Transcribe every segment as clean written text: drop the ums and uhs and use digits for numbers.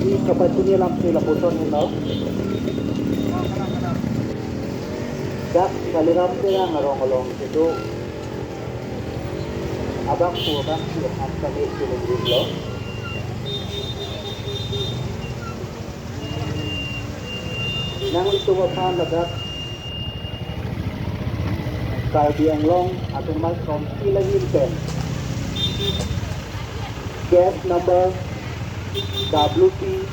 ini kapag punya lampu lapuson mo. Dak kaliram kaya ngarong-ngarong itu abang pulang at kami sinuglo. Nang tumapan lagat Kalbi ang long atong mas from Silangin Pen. Case number WP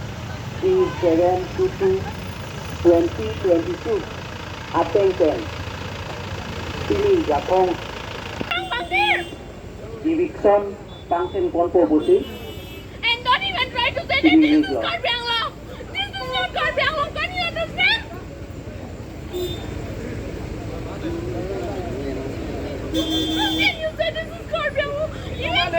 3722 2022 Ateng Pen. Sini Japong Rongpangthir! Division Pangsen Ponpe Busi. And don't even try to say that this is Karbiang law. This is not Karbiang law. Can you understand? How can you say this is Karbiang law? Even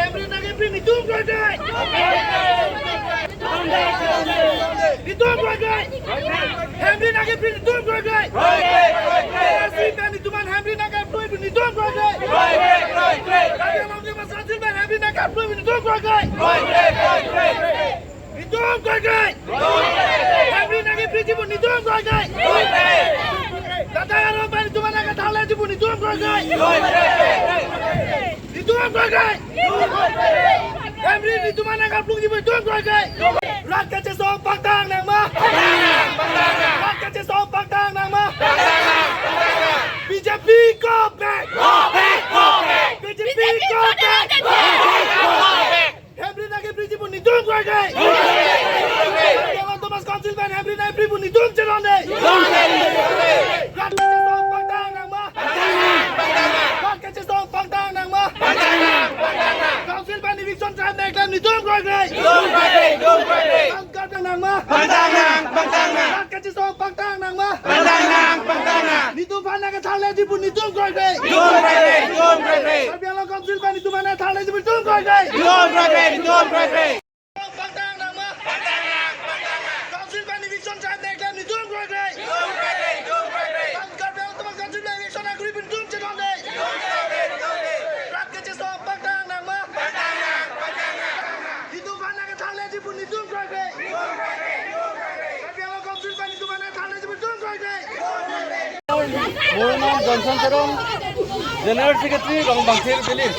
General Secretary Rongpangthir Village.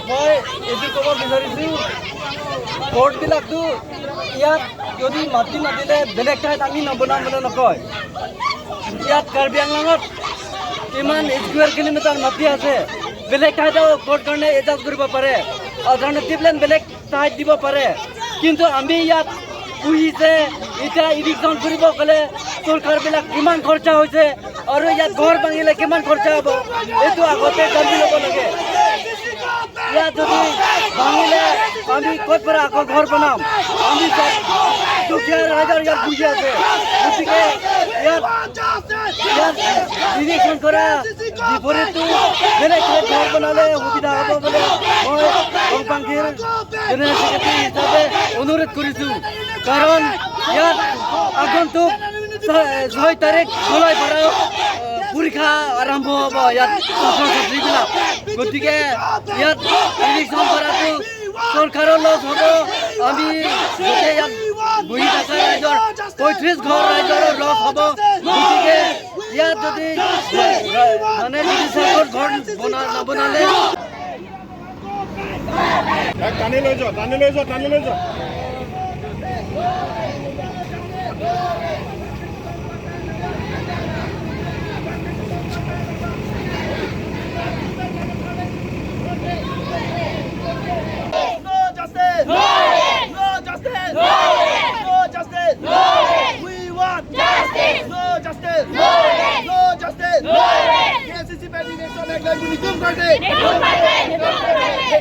Moi এটি কব বিচাৰিছো court বিলাকটো ইয়াত যদি মাটি নাদিলে বেলেগ ঠাইত আমি নবনাম বুলি নকয়। ইয়াত কাৰ্বি আংলঙত কিমান স্কুৱেৰ কিলোমিটাৰ মাটি আছে, বেলেগ ঠাইতো কোৰ্ট কাৰণে এডজাষ্ট কৰিব পাৰে, অল্টাৰনেটিভ লেণ্ড বেলেগ ঠাইত দিব পাৰে। কিন্তু আমি ইয়াত পুহিছে এতিয়া ইৰিগেশ্যন কৰিব গ'লে চৰকাৰবিলাক কিমান খৰচা হৈছে আৰু ইয়াত ঘৰ ভাঙিলে কিমান খৰচা হ'ব এইটো আগতে জানি ল'ব লাগে। ইয়াত যদি ভাঙিলে আমি ক'ত পৰা আকৌ ঘৰ বনাম? আমি দুখীয়া ৰাইজৰ ইয়াত বুজি আছে, গতিকে ইয়াত ইৰিগেশ্যন কৰা বিপৰীতটো বেলেগ ঠাইত ঘৰ বনালে সুবিধা হ'ব বুলি মই ৰংপাংথিৰ জেনেৰেল ছেক্ৰেটাৰী হিচাপে অনুৰোধ কৰিছোঁ। কাৰণ ইয়াত আগন্তুক 6 তাৰিখ জুলাই পৰা পৰীক্ষা আৰম্ভ হ'ব ইয়াত ছাত্ৰ ছাত্ৰীবিলাক, গতিকে ইয়াত ইলেকশ্যন কৰাটো চৰকাৰৰ লছ হ'ব। আমি গোটেই ইয়াত বহি থকা ৰাইজৰ 35 ঘৰ ৰাইজৰ লছ হ'ব। গতিকে ইয়াত যদি মানে নিৰ্দিষ্ট ঘৰ নবনালে টানি লৈ যোৱা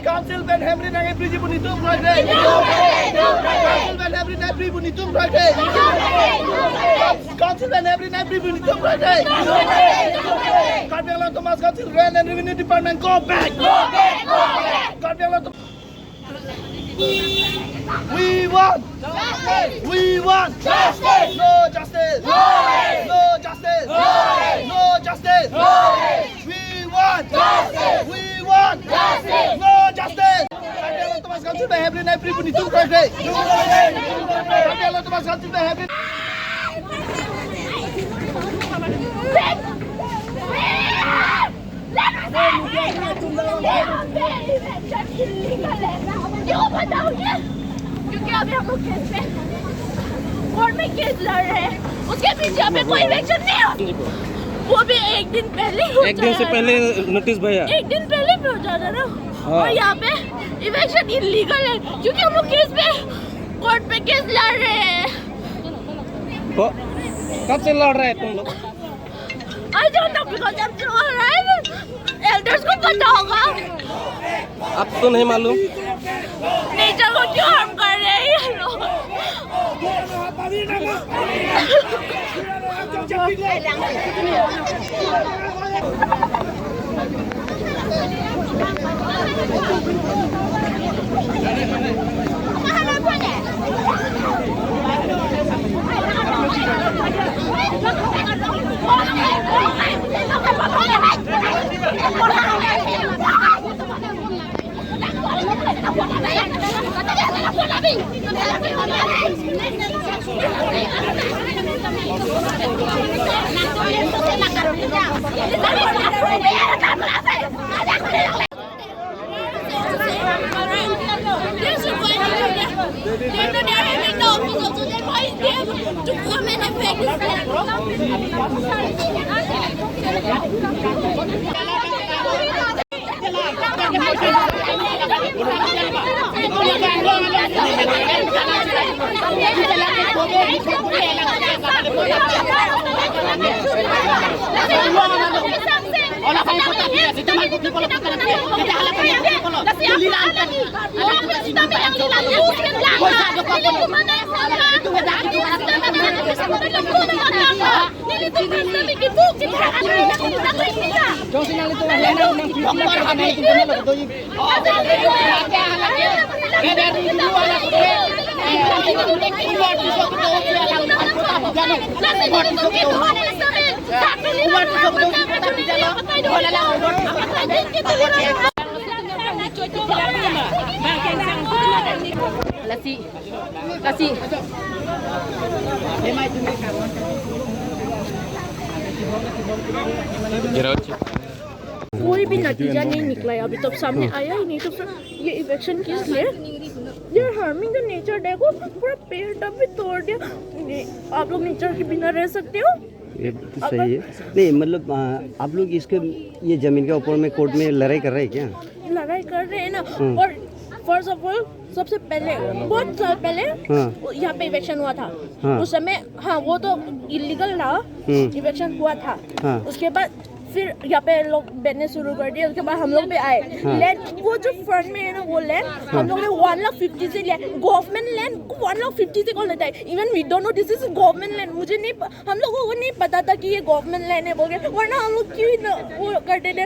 Council Ben Henry nangai priji punitum project. Council Ben Henry nangai priji punitum project. Council Ben Henry nangai priji punitum project. Karbiangla Thomas Council Rent and Revenue Department go back. Karbiangla We want justice. We want justice. No justice. No justice. No justice. We want justice. We want justice. No justice. Thomas Council by Hebron everybody to Friday. Kabela Thomas Council by Hebron. क्यों बताओगे? क्योंकि अभी हम लोग case पे court में case लड़ रहे हैं, उसके पीछे हमें कोई इलेक्शन नहीं होती, वो भी एक दिन पहले हो एक दिन से पहले नोटिस भैया, एक दिन पहले भी हो जाता ना। और यहाँ पे इलेक्शन इलीगल है क्योंकि हम लोग केस पे कोर्ट पे केस लड़ रहे हैं। कब से लड़ रहे हैं तुम लोग? I don't know because I'm so alive. Elders को पता होगा। अब तो नहीं मालूम। नेचर को क्यों हार्म कर रहे हैं ये लोग? Kasih. कोई भी नतीजा नहीं निकला है अभी तक, सामने आया ही नहीं। तो फिर ये इलेक्शन किस लिए? ये हार्मिंग द नेचर। देखो पूरा पेड़ तब भी तोड़ दिया। आप लोग नेचर के बिना रह सकते हो? ये तो सही है। नहीं मतलब आप लोग इसके ये जमीन के ऊपर में कोर्ट में लड़ाई कर रहे हैं क्या? लड़ाई कर रहे हैं ना। और फर्स्ट ऑफ ऑल सबसे पहले बहुत साल पहले यहाँ पे इलेक्शन हुआ था। उस समय हाँ वो तो इलीगल था, इलेक्शन हुआ था। उसके बाद फिर यहाँ पे लोग बैठने शुरू कर दिए। उसके बाद हम लोग भी आए। लैंड वो जो फ्रंट में है ना वो लैंड हम लोग ने 1,50,000 से लिया। गवर्नमेंट लैंड 1,50,000 से कौन लेता है? Even we don't know this is government land. मुझे नहीं, हम लोगों को नहीं पता था कि ये गवर्नमेंट लैंड है बोल के, वरना हम लोग क्यों ना वो करते थे।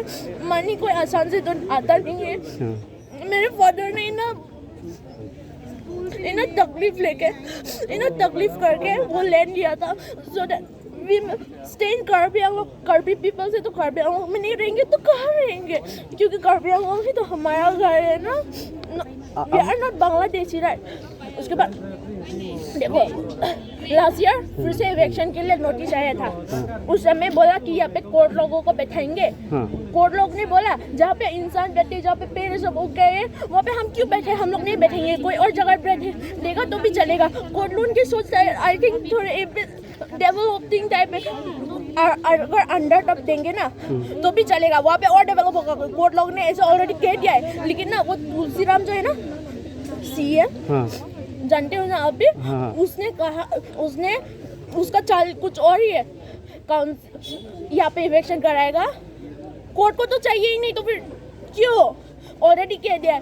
मनी कोई आसान से तो आता नहीं है। मेरे फादर ने ना इन्हें तकलीफ लेके तकलीफ करके वो लैंड लिया था। So that we stay in Karbi Anglong. Karbi people से तो कार्बी आंगलों में नहीं रहेंगे तो कहाँ रहेंगे? क्योंकि कार्बी आंगलों ही तो हमारा घर है ना। We are not Bangladeshi right. उसके बाद देखो लास्ट ईयर फिर से इलेक्शन के लिए नोटिस आया था। उस समय बोला कि यहाँ पे कोर्ट लोगों को बैठाएंगे। कोर्ट लोग ने बोला जहाँ पे इंसान बैठे, जहाँ पे पेड़ सब उग गए हैं वहाँ पे हम क्यों बैठे? हम लोग नहीं बैठेंगे, कोई और जगह बैठेगा तो भी चलेगा। कोर्ट लोग की सोच आई थिंक थोड़े डेवलपिंग टाइप में अगर अंडर टॉप देंगे ना तो भी चलेगा, वहाँ पे और डेवलप होगा। कोर्ट लोग ने ऐसे ऑलरेडी कह दिया है। लेकिन ना वो तुलसीराम जो है ना सीएम, जानते हो ना आप भी, उसने कहा, उसने उसका चाल कुछ और ही है। यहाँ पे इलेक्शन कराएगा, कोर्ट को तो चाहिए ही नहीं तो फिर क्यों? ऑलरेडी कह दिया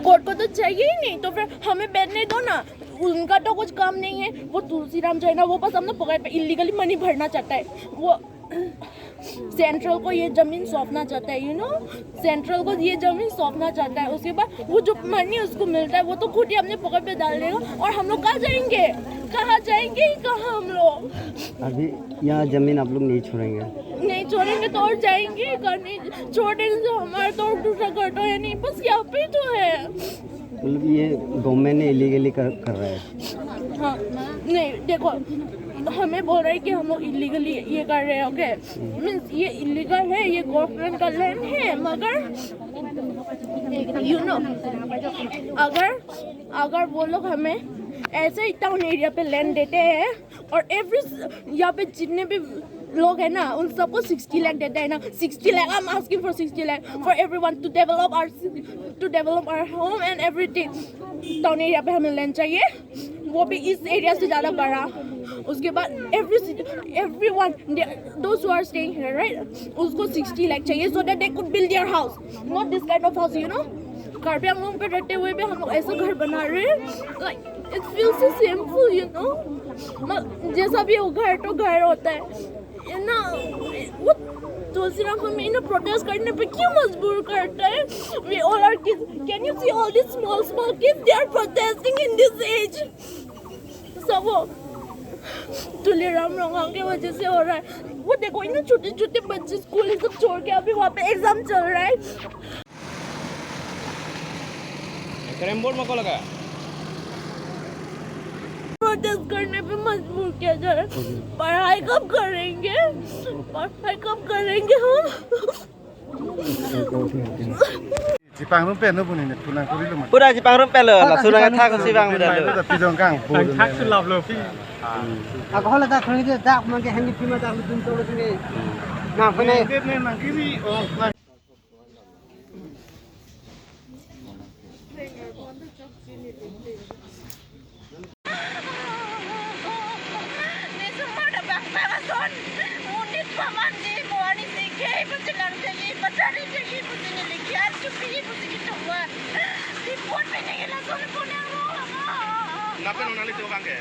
कोर्ट को तो चाहिए ही नहीं तो फिर हमें बैठने दो ना। उनका तो कुछ काम नहीं है। वो तुलसीराम जो है ना वो बस हम लोग पकड़ पे इलीगली मनी भरना चाहता है। वो सेंट्रल को ये जमीन सौंपना चाहता है, यू नो, सेंट्रल को ये जमीन सौंपना चाहता है। उसके बाद वो जो मनी उसको मिलता है वो तो खुद ही अपने पॉकेट पे डाल देगा और हम लोग कहाँ जाएंगे? कहाँ जाएंगे ही कहाँ हम लोग? अभी यहाँ जमीन आप लोग नहीं छोड़ेंगे? नहीं छोड़ेंगे तो और जाएंगे नहीं छोड़ेंगे तो हमारा तो दूसरा घर तो है नहीं, बस यहाँ पे तो है। मतलब ये गवर्नमेंट ने इलीगली कर रहा है? हाँ नहीं देखो, हमें बोल रहे हैं कि हम लोग इलीगली ये कर रहे हैं, ओके मीन्स ये इलीगल है, ये गवर्नमेंट का लैंड है, मगर यू नो अगर वो लोग हमें ऐसे ही टाउन एरिया पे लैंड देते हैं और एवरी यहाँ पे जितने भी लोग हैं ना उन सबको 60 लाख देते हैं ना, 60 lakh, I am asking for 60 lakh for everyone to develop our home and everything. Town area पे हमें लैंड चाहिए, वो भी इस एरिया से ज़्यादा बड़ा। उसके बाद everyone those who are staying here, right, उसको 60 लाख चाहिए so that they could build their house, not this kind of house, you know। Karbi Anglong पे रहते हुए भी हम लोग ऐसा घर बना रहे हैं, like it feels so shameful, you know। जैसा भी वो घर तो घर होता है ना, वो तुलसीराम हमें इन्हें प्रोटेस्ट करने पे क्यों मजबूर करता है? We all are kids, can you see all these small kids, they are protesting in this age। सब वो तुलसीराम रोंगांग की वजह से हो रहा है। वो देखो इन्हें छोटे बच्चे स्कूल सब छोड़ के अभी वहाँ पे एग्जाम चल रहा है। कैरम बोर्ड में को लगा प्रोटेस्ट करने पे मजबूर किया जा रहा है। पढ़ाई कब करेंगे हम? Jepang rumpe no punin tunang kuri lu. Pura Jepang rumpe lo, langsung dengan thang si bang muda lo. Tapi dong kang. Thang sulap lo pi. Aku kalau tak kerja dia tak mungkin hanya cuma tak betul betul ni. Nah, kena. Ni nang kiri oh. Lapen una lito bangke.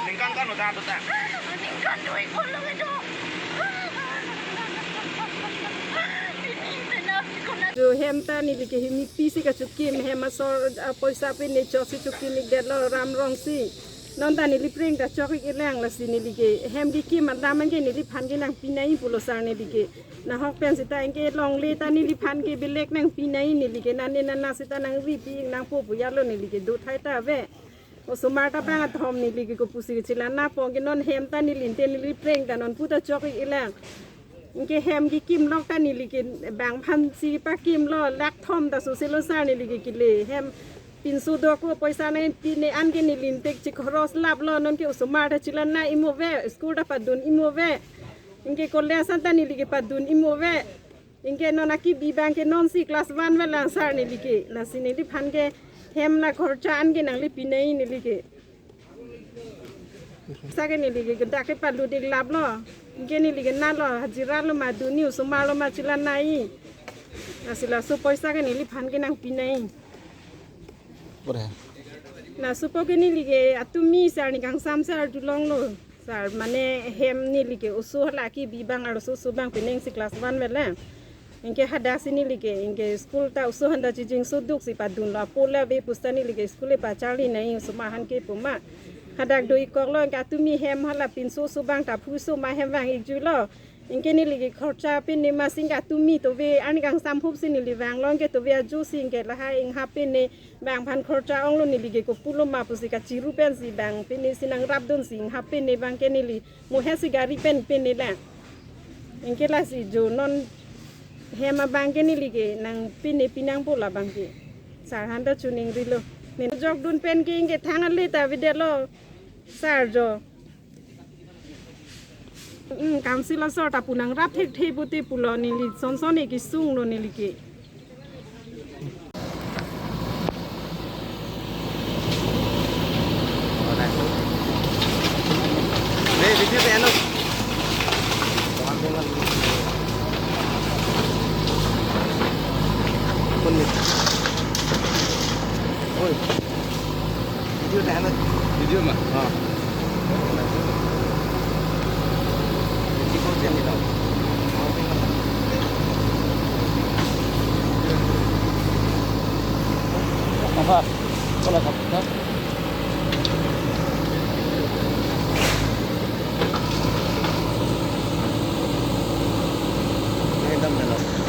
Ningkan kan udah ada. Ningkan doi kalau itu. जो हेमता नीली के हिमी PC का चुकी में हेमसोर पैसा पे ने चौसी चुकी में डेलो राम रोंगसी नंदा नीली प्रिंग का चौकी के लैंग लसी नीली के हेम की मतलब मन के नीली फान के नंग पिनाई पुलोसार नीली के ना हक पेन सिता इनके लॉन्गले ता नीली फान के बिलेक नंग पिनाई नीली के नाने नन्ना सिता नंग रीपी नंग पोपु यालो नीली के दो थाईता वे o sumarta banga thom नीली के को पुसी के चिला ना पोंगे नॉन हेमता नीली ते नीली प्रिंग का नॉन पुता चौकी के लैंग इनके हेम की किम लॉक ता नीली के बैंग फांसी पा किम लॉ लैक थॉम ता सुसेलो सार नीली के किले हेम पिंसु दो को पैसा नहीं पिने आन के नीली टेक चिकरोस लाभ लॉ नॉन के उसमार्टा चिला ना इमोवे स्कूल ता पदुन इमोवे इनके कोले संता नीली के पदुन इमोवे इनके नॉन की बी बैंक के नॉन सी क्लास 1 में लांसार नीली के लासी नीली फान के हेम ना खर्चा आन के नंगली पिने नीली के साके नीली के दाके पल्लू दिख लाभ लॉ इनके नीली के ना लो हजीरा लो मादुनी उसमार लो माचिला नाई नासिला सो पैसा के नीली फान के नंग पिनाई ना सुपो के नीली के अतुमी सार निकांग साम सार दुलोंग लो सार माने हेम नीली के उसु हला की बीबांग और उसु सुबांग पिनेंग सी क्लास 1 में ले इनके हदासी नीली के इनके स्कूल ता उसु हंदा चिजिंग सु दुक सी पादुन ला पोला बे पुस्ता नीली के स्कूल पा चाली नहीं उसमा हन के पुमा हदाक दो इकलो का तुमी हेम हला पिनसु सुबांग ता फुसु मा हेम वांग इजुलो इनके नीली के खर्चा पे निमा सिंगा तुमी तो वे अनगांग सामपुप से नीली वांग लोंग के तो वे जू सिंग के लहा इंग हापे ने बांग भान खर्चा ओंलो नीली के को पुलो मा पुसी का चिरु पेन सी बांग पे ने सिनंग राब दोन सिंग हापे ने बांग के नीली मुहे सी गाड़ी पेन पे ने ला इनके लासी जो नॉन हेमा बांग के नीली के नंग पिने पिनांग पोला बांग के सारहांदा चुनिंग रिलो ने जॉक दुन पेन के इंगे थांगन ले ता विदेलो सार जो काउंसिलर सर तापुनांग रात थे थे बुते पुलो नीली सोनसोने की सुंग लो नीली के ले वीडियो पे आनो कौन में ओए वीडियो पे आनो वीडियो में हां apa? Kalau tak. एकदम गलत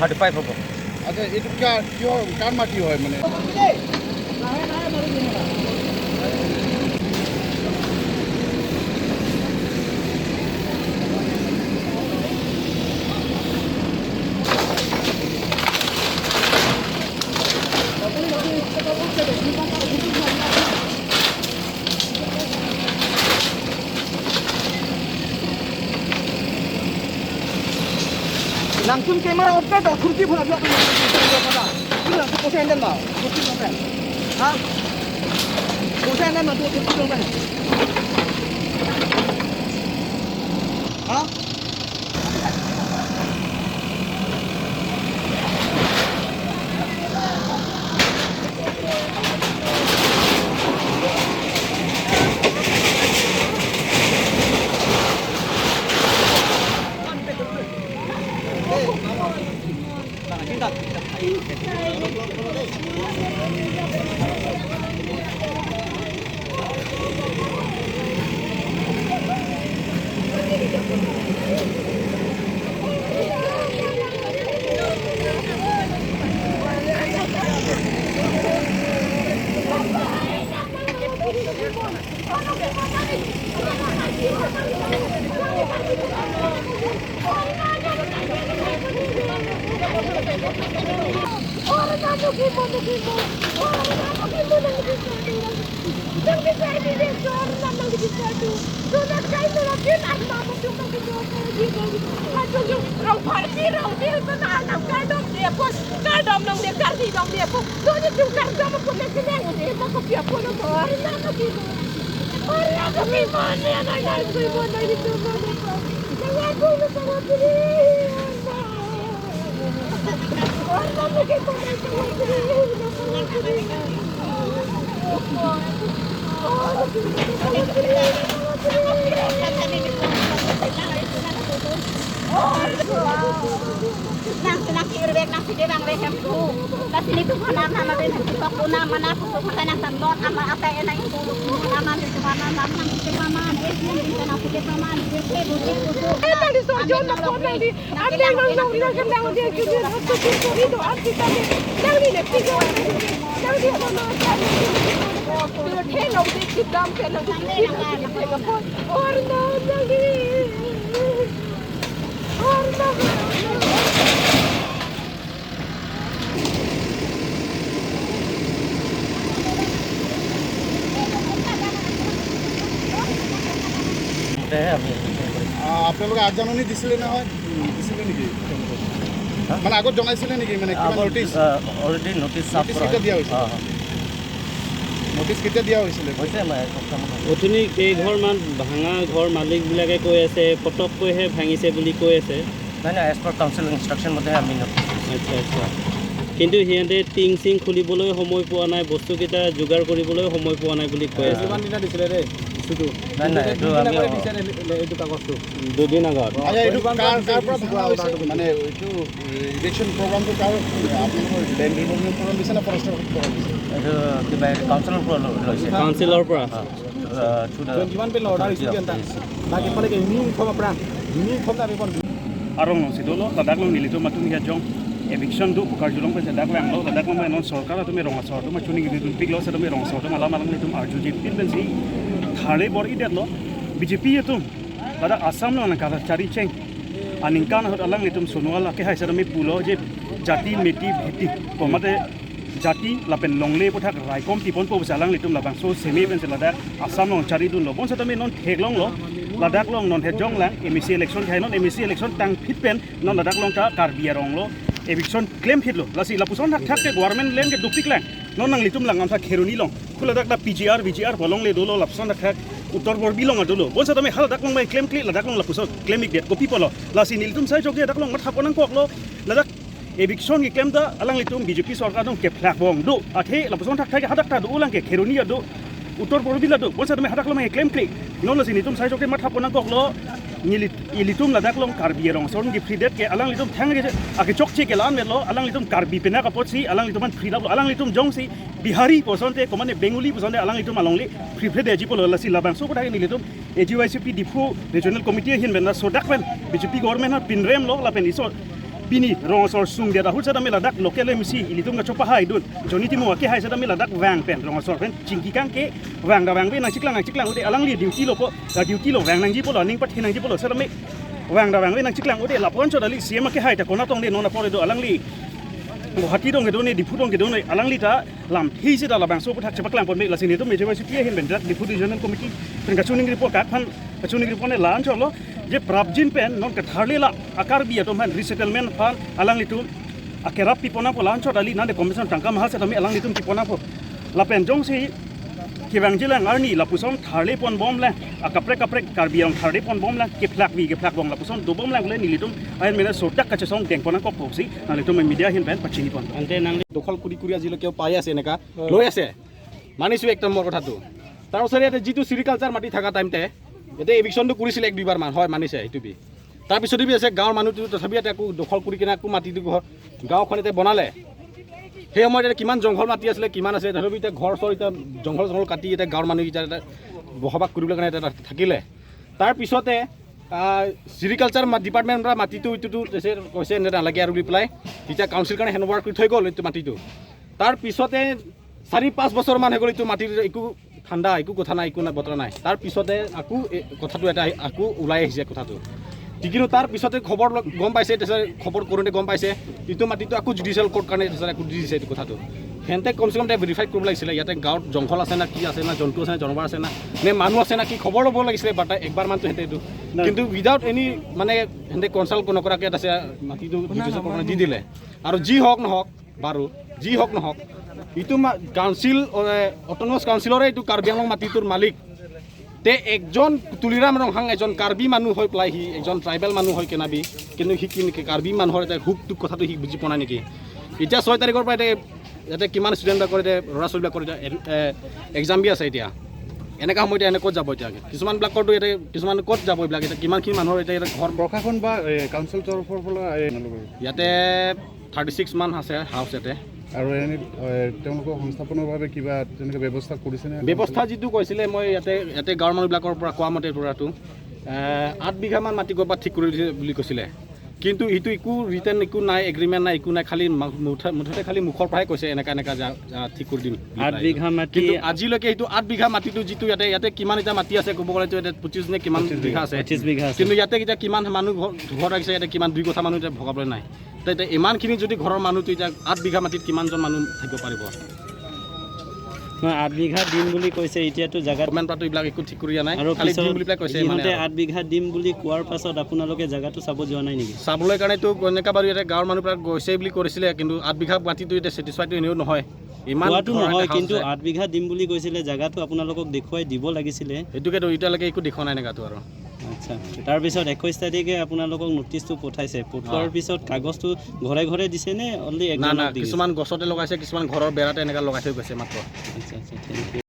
35 হ'ব আচ্ছা এইটো কাৰ মাটি হয় মানে langsung kamera open dah kursi pun ada apa ini langsung kursi anda lah kursi open ha kursi anda nak tu kursi open ha আপোনালোকে আগজাননী দিছিলে নহয় দিছিলে নেকি মানে আগত জনাইছিলে নেকি মানে কিবা নোটিছ অলৰেডি নোটিছ কেতিয়া দিয়া হৈছিল নোটিছ কেতিয়া দিয়া হৈছিলে অথনি কেইঘৰমান ভাঙা ঘৰ মালিকবিলাকে কৈ আছে পটককৈহে ভাঙিছে বুলি কৈ আছে নাই নাই এজ পাৰ কাউন্সিল ইনষ্ট্ৰাকশ্যন মতেহে আমি আচ্ছা আচ্ছা কিন্তু সিহঁতে টিং চিং খুলিবলৈ সময় পোৱা নাই বস্তুকেইটা যোগাৰ কৰিবলৈ সময় পোৱা নাই বুলি কৈ আছে কিমান দিনা দিছিলে দেই নাই নাই এইটো আমি এইটো কাগজটো 2 দিন আগত এইটো কাৰ পৰা ভাঙা হৈছে মানে এইটো ইলেকশ্যন প্ৰগ্ৰামটো কাৰ আপোনালোকৰ লেণ্ড ৰিভলিউচন প্ৰগ্ৰাম দিছে না ফৰেষ্টৰ প্ৰগ্ৰাম দিছে এইটো কিবা কাউন্সিলৰ পৰা লৈছে কাউন্সিলৰ পৰা কিমান পেল অৰ্ডাৰ হৈছে কেনটা বাকি পালে কে নি খবা পৰা নি খবা আমি কোন arong nong sidolo ladak long nilito matumi ya jong eviction du bukar julong pe ladak lang lo ladak long non sarkar tu me rong sor tu ma chuni gi du pig lo sa tu me rong sor tu malam malam ni tu arju ji pin ben si thale bor idet lo bjp ye tu ladak asam lo na ka chari cheng aningkan hot alang ni tum sonwala ke hai sa me pulo je jati meti bheti komate jati lapen longle pothak raikom tipon po salang litum labang so semi ben se ladak asam long chari du lo bon sa tu me non theglong lo ladak long non hejong lang MSC election khai non MSC election tang pitpen non ladak long ta karbia rong lo eviction claim hitlo lasi lapuson thak thak ke government land ke dupik lang non nang litum lang amsa kheruni long khuladak da PGR bolong le dolo lapson thak uttor bor bilong adolo bonsa tame hal dak long mai claim kli ladak long lapuson claim ik det copy polo lasi nilitum sai jog dak long mat haponang kok lo ladak eviction ki claim da alang litum BJP sarkar dong ke flak bong do athe lapuson thak thak hadak ta do ulang ke kheruni ado uttor bor bilado bonsa tame hadak long mai claim kli non lasi nitum sai jog ke mat haponang kok lo nilitum ladak long karbia rong son gi free det ke alang litum thang ge ake chok che ke lan melo alang litum karbi pena ka pot si alang litum free la alang litum jong si bihari posonte komane bengali posonte alang litum along le free free de ji polo lasi labang so ko dai nilitum AGYCP Diphu regional committee hin benna so dakben BJP government ha pinrem lo lapen iso bini rongsor sung dia dah sada mela dak lokal misi ili tum ngacho pahai dun joni timu ke hai sada mela dak wang pen rongsor pen cingki kang ke wang da wang be nang ciklang ude alang li duty lo po duty lo wang nang ji polo ning pat hinang ji polo sada me wang da wang be nang ciklang ude lapon cho dali siema ke hai ta kona tong de nona pore do alang li hati dong gedone Diphu dong gedone alang li ta lam hi si da la bang so putak cepak lang pon me la sini to me jewa sipi hin ben dak Diphu regional committee pen kachuning report kat phan kachuning report ne lan cholo je prabjin pen non ketherle la akar bi atom han resettlement phan alang li tu akerap pipona po lan chot ali na de commission tangka mahal se tami alang li tum pipona po la pen jong si kibang jilang arni la pusom tharle pon bom la akapre karbiang tharle pon bom la ke plak bong la pusom do bom la le ni litum ayen mena sotak ka chong deng pona ko poksi na le tum media hin ben pachini pon ante nang দখল কৰি আজিলৈ কেও পাই আছে এনেকা লৈ আছে মানিছো একদম মোৰ কথাটো তাৰ ওচৰত ইয়াতে যিটো চিৰিকালচাৰ মাটি থকা টাইমতে ইয়াতে এভিকশ্যনটো কৰিছিল এক দুইবাৰ মান হয় মানিছে এইটো বি তাৰপিছত বি আছে গাঁৱৰ মানুহটো তথাপি ইয়াতে আকৌ দখল কৰি কিনে আকৌ মাটিটো গাঁওখন ইয়াতে বনালে সেই সময়ত কিমান জংঘল মাটি আছিলে কিমান আছে তথাপি এতিয়া ঘৰ চৰ এতিয়া জংঘল কাটি এতিয়া গাঁৱৰ মানুহ এতিয়া বসবাস কৰিবলৈ কাৰণে এটা থাকিলে তাৰপিছতে চিৰিকালচাৰ ডিপাৰ্টমেণ্টৰ মাটিটো এইটোতো কৈছে এনে নালাগে আৰু বুলি পেলাই তেতিয়া কাউন্সিল কাৰণে হেণ্ডঅভাৰ কৰি থৈ গ'ল এইটো মাটিটো তাৰপিছতে 4-5 বছৰমান হৈ গ'ল এইটো মাটিৰ একো ঠাণ্ডা একো কথা নাই একো বতৰা নাই তাৰপিছতে আকৌ কথাটো এটা আকৌ ওলাই আহিছে কথাটো কিন্তু তাৰপিছতে খবৰ গম পাইছে তাৰপিছত খবৰ কৰোঁতে গম পাইছে এইটো মাটিটো আকৌ জুডিচিয়েল কোৰ্ট কাৰণে তাৰপিছত আকৌ দি দিছে এইটো কথাটো হেনতে কমচে কম ভেৰিফাই কৰিব লাগিছিলে ইয়াতে গাঁৱত জংঘল আছে না কি আছে না জন্তু আছে না জানোৱাৰ আছে না নে মানুহ আছে না কি খবৰ ল'ব লাগিছিলে বাট একবাৰ মানটো হেঁতে এইটো কিন্তু উইদাউট এনি মানে হেঁতে কনচাল্ট নকৰাকৈ আছে মাটিটো দি দিলে আৰু যি হওক নহওক বাৰু যি হওক নহওক এইটো কাউন্সিল অট'নমাছ কাউন্সিলৰে এইটো কাৰ্বি আংলং মাটিটোৰ মালিক তে একজন তুলিৰাম ৰংহাং এজন কাৰ্বি মানুহ হৈ পেলাই সি এজন ট্ৰাইবেল মানুহ হৈ কেনাবি কিন্তু সি কি কাৰ্বি মানুহৰ এটা হুকটোক কথাটো সি বুজি পোৱা নাই নেকি এতিয়া 6 তাৰিখৰ পৰা ইয়াতে কিমান ষ্টুডেণ্টে কৰে ল'ৰা ছোৱালীবিলাক কৰে এক্সাম বি আছে এতিয়া এনেকুৱা সময়ত এনে ক'ত যাব এতিয়া কিছুমানবিলাকৰতো ইয়াতে কিছুমান ক'ত যাব এইবিলাক এতিয়া কিমানখিনি মানুহৰ এতিয়া ঘৰ প্ৰশাসন বা কাউন্সিল তৰফৰ পৰা ইয়াতে 36 মান আছে হাউচ ইয়াতে আৰু এনে তেওঁলোকৰ সংস্থাপনৰ বাবে কিবা তেনেকৈ ব্যৱস্থা কৰিছেনে ব্যৱস্থা যিটো কৈছিলে মই ইয়াতে গাঁৱৰ মানুহবিলাকৰ পৰা কোৱা মতে পৰাটো 8 বিঘামান মাটি ক'ৰবাত ঠিক কৰি দিছে বুলি কৈছিলে কিন্তু এইটো একো ৰিটাৰ্ণ একো নাই এগ্ৰিমেণ্ট নাই একো নাই খালি মুঠতে খালি মুখৰ পৰাই কৈছে এনেকা ঠিক কৰি দিম 8 বিঘা মাটি কিন্তু আজিলৈকে এইটো 8 বিঘা মাটিটো যিটো ইয়াতে কিমান এটা মাটি আছে ক'ব গ'লে ইয়াতে 25 নে কিমান বিঘা আছে 25 বিঘা আছে কিন্তু ইয়াতে এতিয়া কিমান মানুহ ঘৰ ৰাখিছে ইয়াতে কিমান 2 কথা মানুহ এতিয়া ভগাবলৈ নাই এতিয়া ইমানখিনি যদি ঘৰৰ মানুহটো এতিয়া 8 বিঘা মাটিত কিমানজন মানুহ থাকিব পাৰিব 8 বিঘা দিম বুলি কৈছে এতিয়াতো জাগা গভৰ্ণমেণ্ট পাৰ্টি এইবিলাক একো ঠিক কৰি দিয়া নাই খালি দিম বুলি পেলাই কৈছে মানে 8 বিঘা দিম বুলি কোৱাৰ পাছত আপোনালোকে জাগাটো চাব যোৱা নাই নেকি চাবলৈ কাৰণেতো এনেকা বাৰু ইয়াতে গাঁৱৰ মানুহবিলাক গৈছে বুলি কৰিছিলে কিন্তু 8 বিঘা মাটিটো এতিয়া ছেটিছফাইডটো এনেও নহয় ইমানটো নহয় কিন্তু 8 বিঘা দিম বুলি কৈছিলে জাগাটো আপোনালোকক দেখুৱাই দিব লাগিছিলে এইটোকেতো এতিয়ালৈকে একো দেখুৱা নাই নেগাটো আৰু আচ্ছা তাৰপিছত 21 তাৰিখে আপোনালোকক নটিছটো পঠাইছে পঠোৱাৰ পিছত কাগজটো ঘৰে ঘৰে দিছে নে অনলি না কিছুমান গছতে লগাইছে কিছুমান ঘৰৰ বেৰাতে এনেকা লগাই থৈ গৈছে মাত্ৰ আচ্ছা থেংক ইউ